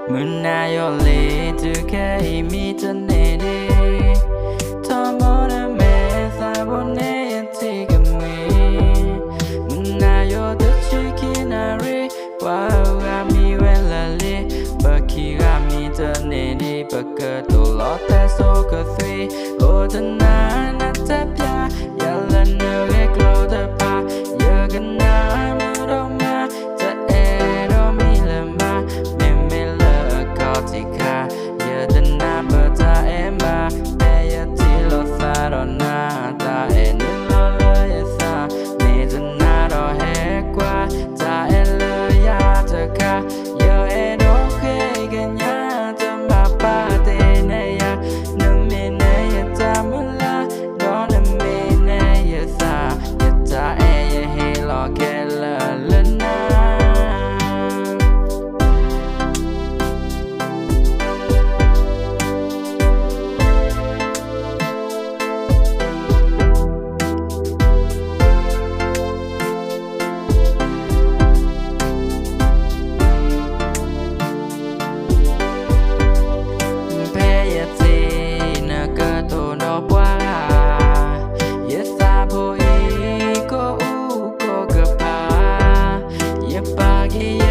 문나열리 두개 미쳤네 터모는 매사보내 지금이 문나열도 치키나리 와우가 미웰라리 바퀴가 미쳤네 바퀴도 로테 소크스위 오전나 나타펴 열라누게 클로드파 여근나 무로마 자에로 밀마 Tika yadana bata ema eya tilo sarona ta enilo yesa nidana ro hekwa ta elo ya taka yo eno keganya tamba te ne ya numine ya tamula don mine yesa yata eya helo kela lena Pagi